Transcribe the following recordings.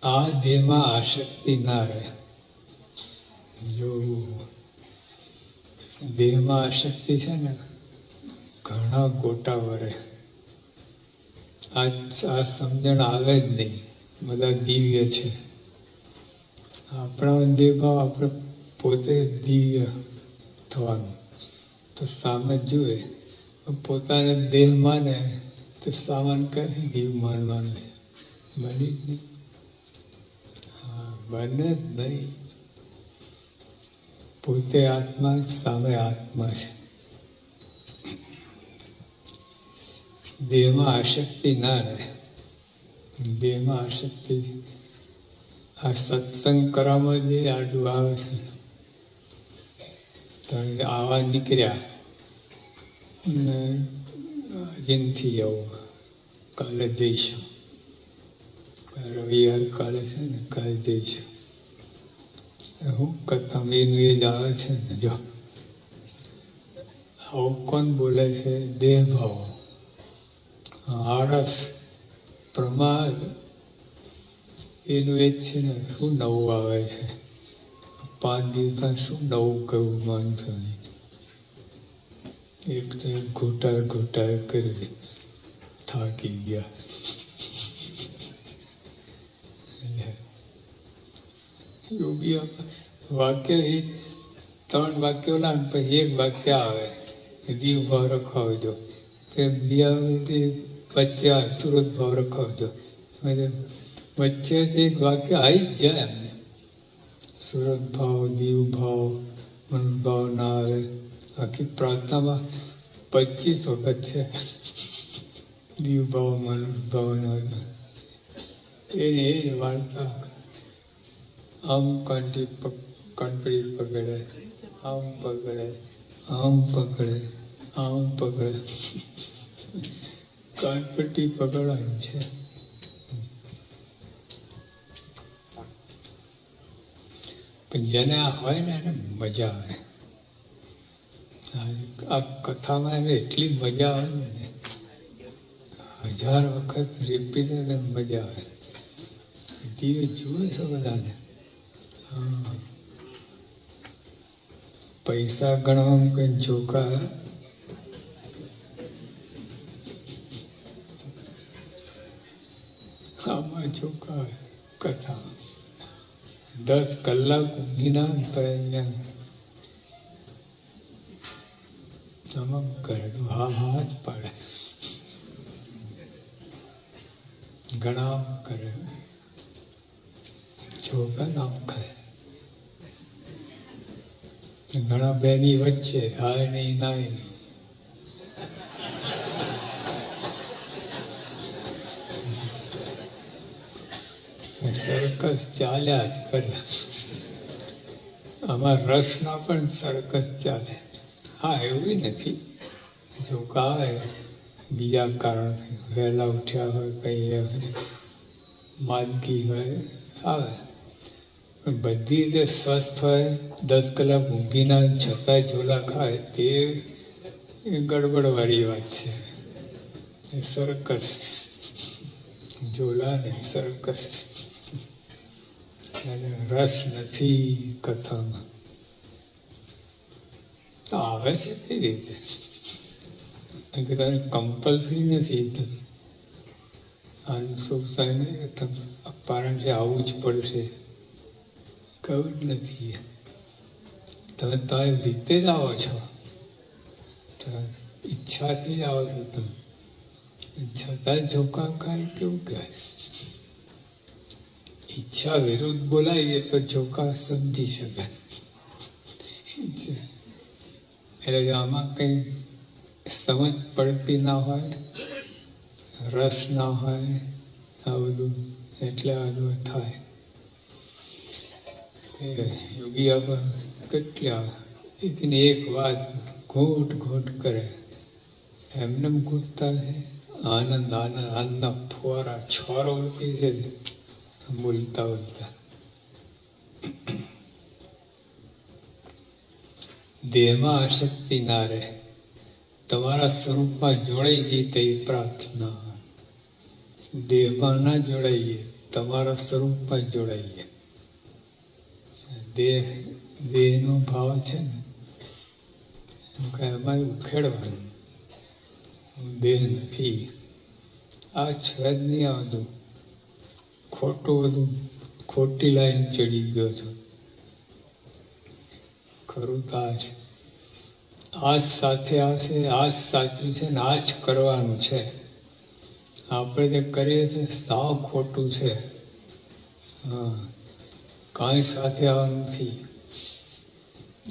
આ દેહમાં આસક્તિ ના રહે. જો દેહમાં આસક્તિ છે ને, ઘણા ગોટા વરે. આ સમજણ આવે જ નહીં. બધા દિવ્ય છે. આપણા દેહમાં આપણે પોતે દિવ્ય થવાનું. તો સામે જુએ પોતાને દેહ માને તો સામાન ક્યાંથી દિવ્ય માનવાનું? બની જ નહીં. બને જ નહીં. પોતે આત્મા, સામે આત્મા છે. દેહમાં આસક્તિ ના રહે. દેહમાં આસક્તિ આ સત્સંગ કરવામાં જે આડું આવે છે. તો આવા નીકળ્યા ને આજે નથી જવું, કાલે જઈશું. રવિવાર કાલે છે ને, કાલે જઈશું. હું કથામીનું એ જ આવે છે ને. જો આવું કોણ બોલે છે? દેહ ભાવ, આળસ, પ્રમાદ, એનું એ જ છે ને. શું નવું આવે છે? 5 દિવસમાં શું નવું કરવું માનશો નહીં? એક તો ઘૂંટા કરી થાકી ગયા. યોગી વાક્ય એ 3 વાક્યો ના, પછી એક વાક્ય આવે, દીવ ભાવ રખાવજો. વચ્ચે સુરત ભાવ રખાવજો. વચ્ચે એક વાક્ય આવી જ જાય એમને. સુરત ભાવ, દીવ ભાવ, મનભાવ ના આવે. આખી પ્રાર્થનામાં 25 વખત છે દીવ ભાવ, મનભાવ ના આવે. એ જ વાર્તા. આમ કંઠી પકડે, આમ પકડે, આમ પકડે, આમ પકડે. કાનપટ્ટી પકડવાની છે. પણ જેને આ હોય ને એને મજા આવે. આ કથામાં એને એટલી મજા આવે ને, 1000 વખત રિપીટ મજા આવે. દીવે જુએ છો બધાને. પૈસા ગણવામાં કઈ ચોખા આમાં ચોખા કથા 10 કલાક ઊંઘી ના તો ચમક કરે. હા જ પાડે, ઘણા કરે. ચોખા નામ ખાય. ઘણા બેની વચ્ચે હાય નહીં, નાય નહીં. સર્કસ ચાલ્યા જ કરે. આમાં રસના પણ સર્કસ ચાલે. હા, એવું નથી. જો આવે બીજા કારણથી, વહેલા ઉઠ્યા હોય, કંઈ માંદગી હોય, આવે. બધી રીતે સ્વસ્થ હોય, 10 કલાક ઊંઘી ના છતાંય ઝોલા ખાય, તે ગડબડવાળી વાત છે. એ સર્કસ, ઝોલા નહીં, સર્કસ. અને રસ નથી કથામાં. તો આવે છે કઈ રીતે? કમ્પલસરી નથી. અનુસુપ્તાને અપારણથી આવવું જ પડશે, કહ્યું જ નથી. તમે તમારી રીતે જ આવો છો, ઈચ્છાથી જ આવો છો તમે. છતાં ઝોકા ખાય કેવું કહેવાય? ઈચ્છા વિરુદ્ધ બોલાવીએ તો ઝોકા સમજી શકાય. એટલે આમાં કંઈ સમજ પડતી ના હોય, રસ ના હોય, આ બધું એટલે આ બધું થાય. યોગી આપણે કેટલા એકની એક વાત ઘૂંટ કરે. એમને ઘૂંટતા છે. આનંદના ફુવારા છોરો ઉઠી છે બોલતા. દેહમાં આસક્તિ ના રહે. તમારા સ્વરૂપમાં જોડાઈ ગઈ તે પ્રાર્થના. દેહમાં ના જોડાઈએ તમારા સ્વરૂપમાં જોડાઈએ. દેહનો ભાવ છે ને એમાં ઉખેડવાનું, હું દેહ નથી, આ છે જ નહીં. આ બધું બધું ખોટી લાઈન ચડી ગયો છો. ખરું તો આ છે, આ જ સાથે આવશે, આ જ સાચું છે ને આ જ કરવાનું છે. આપણે જે કરીએ છીએ સાવ ખોટું છે. હા, કાંઈ સાથે આવવાનું નથી.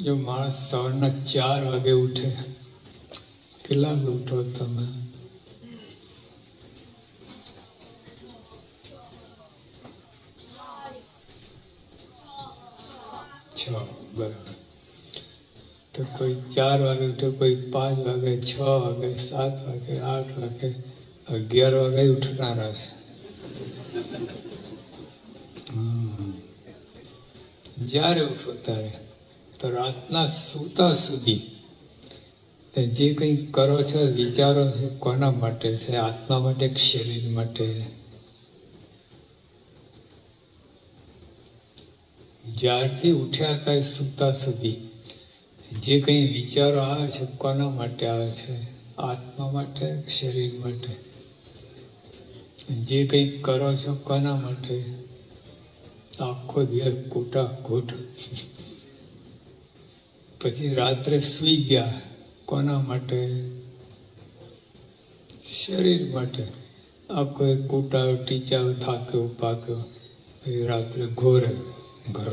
જો માણસ સવારના 4 વાગે ઉઠે, કેટલા ઉઠો તમે? 6, બરાબર. તો કોઈ 4 વાગે ઉઠે, કોઈ 5 વાગે, 6 વાગે, 7 વાગે, 8 વાગે, 11 વાગે ઉઠનારા છે. જ્યારે ઉઠો ત્યારે તો રાતના સૂતા સુધી જે કંઈ કરો છો, વિચારો છે, કોના માટે છે? આત્મા માટે કે શરીર માટે? જ્યારથી ઉઠ્યા ત્યાં સૂતા સુધી જે કંઈ વિચારો આવે છે, કોના માટે આવે છે? આત્મા માટે કે શરીર માટે? જે કંઈ કરો છો કોના માટે? આખો દિવસ કૂટાકૂટ. પછી રાત્રે સૂઈ ગયા, કોના માટે? શરીર માટે. આખો કૂટાયો, ટીચાયો, થાક્યો પાક્યો, પછી રાત્રે ઘોરે ઘર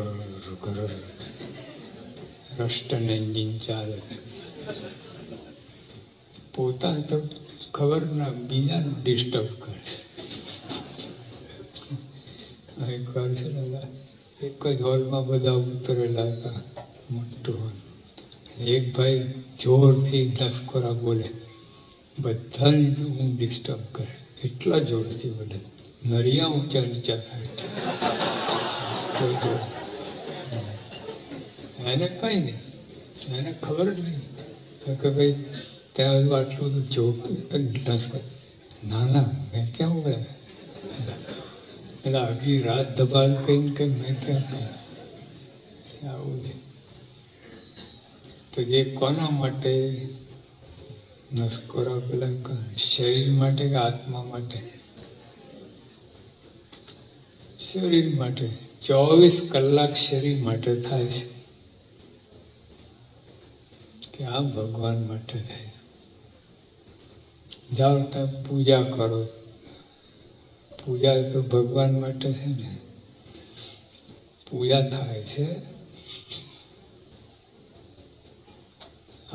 રસ્ટન એન્જિન ચાલે. પોતાને તો ખબર ના, બીજાનું ડિસ્ટર્બ કરે. એકવાર છે ને, એક જ હોલમાં બધા ઉતરેલા હતા, મોટું હોલ. એક ભાઈ જોરથી લશ્કરા બોલે, બધાને હું ડિસ્ટર્બ કરે, એટલા જોરથી બોલે, નરિયા ઊંચા નીચા થાય. એને કઈ નહીં, એને ખબર જ નહીં કે ભાઈ ત્યાં આટલું બધું જોર. ના ના, મેં ક્યાં બોલ્યા? એટલે આખી રાત ધબાલ કહીને કે મેં ક્યાં કહ્યું? આવું છે. તો જે કોના માટે નસકોરા પેલા શરીર માટે કે આત્મા માટે? શરીર માટે. 24 કલાક શરીર માટે થાય છે કે આ ભગવાન માટે થાય છે. જાઓ ત્યાં પૂજા કરો, પૂજા તો ભગવાન માટે છે ને. પૂજા થાય છે,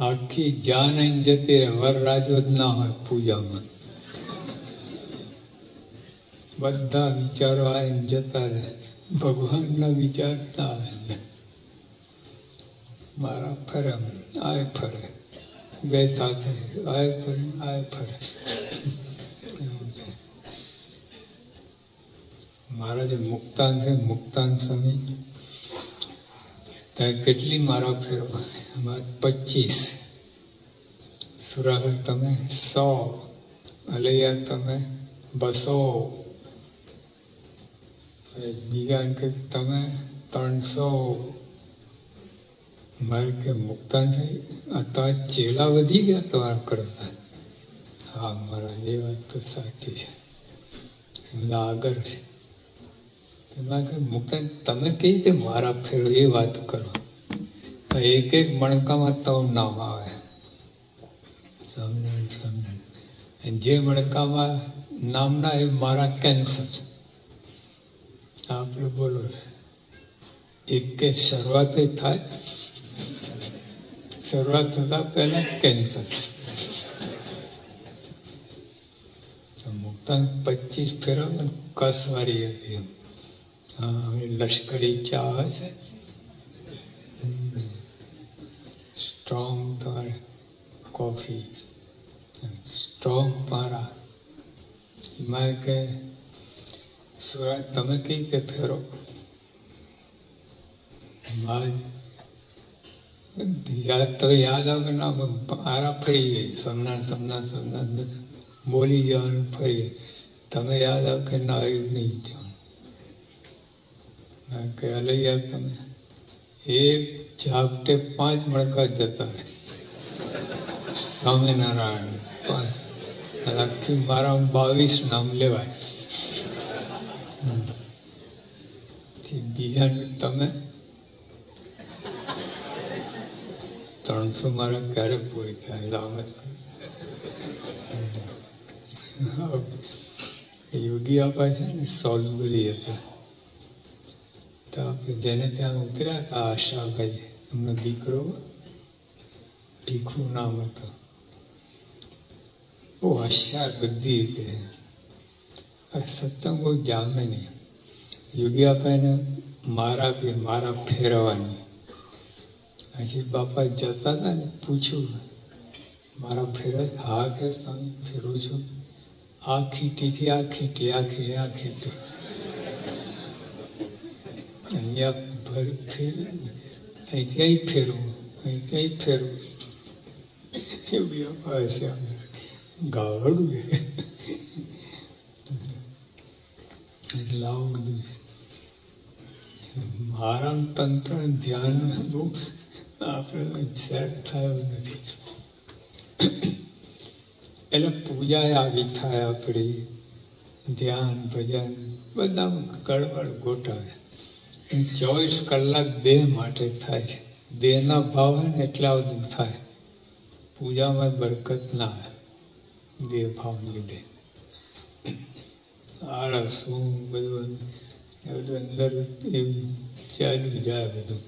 આખી જાન આઈને જતી રહે, વરરાજો જ ના હોય પૂજામાં. બધા વિચારો આવીને જતા રહે, ભગવાનના વિચાર ના આવે. મારા ફરે, આય ફરે, બે સાથે આય ફરે, આય ફરે. મારા જે મુક્તાન છે, મુક્તાન સ્વામી, ત્યાં કેટલી મારા ફેરવા? 25. સુરાગઢ તમે 100, અલૈયા તમે 200, બીજા કે તમે 300. મારે કે મુક્તાન થઈ, આ તો આ ચેલા વધી ગયા તમારા કરતા. હા મારા, એ વાત તો સાચી છે, બધા આગળ છે. એમાં કે મુક્તાન તમે કઈ રીતે મારા ફેરો, એ વાત કરો. એક એક મણકામાં તો નામ આવે, સમજણ. જે મણકામાં નામ ના, એ મારા કેન્સર. આપણે બોલો, એક કે શરૂઆત થાય, શરૂઆત થતા પહેલા કેન્સર. મુક્તાન 25 ફેરા કસવારી હતી. હા, લશ્કરી ચા આવે છે, સ્ટ્રોંગ તમારે કોફી, સ્ટ્રોંગ પારા. એમાં કે સુરત તમે કઈ રીતે ફેરો? યાદ તો યાદ આવે ના, પારા ફરી ગઈ, સમના બોલી જવાનું ફરી. તમે યાદ આવે કે ના, એવું નહીં જવાનું. કે લઈ આવ તમે. એક ઝાપટે 5 મણકા જતા રહે. સ્વામિનારાયણ 5. આખી મારા 22 નામ લેવાય. બીજાને તમે 300 મારા ક્યારે પૂરી થાય લાવત. યોગી આપા છે ને સોલબરી હતા, તો આપણે જેને ત્યાં ઉતર્યા હતા આશાભાઈ, એમનો દીકરો ભીખુ નામ હતું. બહુ હોશિયાર બુદ્ધિ છે. આ સત્સંગ બહુ જામે નહીં. યોગી આપાને મારા ફેરવાની. હજી બાપા જતા હતા ને પૂછ્યું, મારા ફેરવે? હા કે સ્વામી ફેરવું છું. આ ખીટીથી આ ખીટી, આ ખીટી અહીંયા ભર ફેરવે, અહીંથી અહીં ફેરવું, અહીંથી અહીં ફેરવું. યોગી આપા હશે ગાવડું એટલે આવું બધું મારા તંત્ર ધ્યાન બહુ આપણે સેટ થયું નથી. એટલે પૂજા આવી થાય આપણી, ધ્યાન ભજન બધા ગડબડ ગોઠવે. 24 કલાક દેહ માટે થાય છે. દેહના ભાવ હોય ને એટલા બધું થાય. પૂજામાં બરકત ના આવે દેહ ભાવને લીધે. આળસ બધું અંદર એવું ચાલ્યું જાય બધું.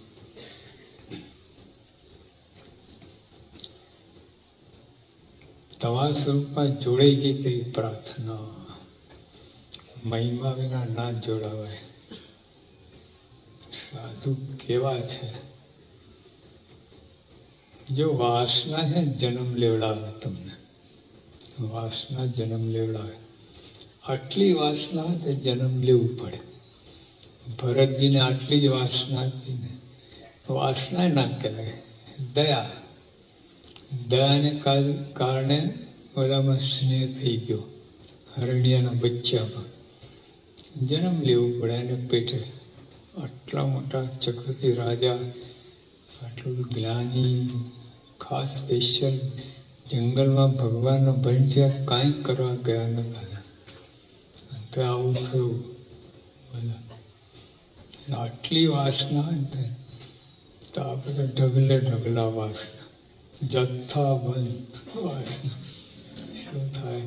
તમારા સ્વરૂપમાં જોડાઈ ગઈ તેવી પ્રાર્થના. મહિમા વિના ના જોડાવાય. સાધુ કેવા છે? જો વાસના છે જન્મ લેવડાવે તમને, વાસના જન્મ લેવડાવે. આટલી વાસના હોય તો જન્મ લેવું પડે. ભરતજીને આટલી જ વાસના હતી ને, વાસના ના કહેવાય, દયા. દયાને કારણે બધામાં સ્નેહ થઈ ગયો. હરણિયાના બચ્ચામાં જન્મ લેવું પડે એને પેટે. આટલા મોટા ચક્રવર્તી રાજા, આટલું જ્ઞાની, ખાસ સ્પેશિયલ જંગલમાં ભગવાનનો ભજન છે, કાંઈ કરવા ગયા નતા. તો આવું થયું. આટલી વાસના હોય તો આપણે તો ઢગલા વાસના, જથ્થાબંધ વાસના. શું થાય?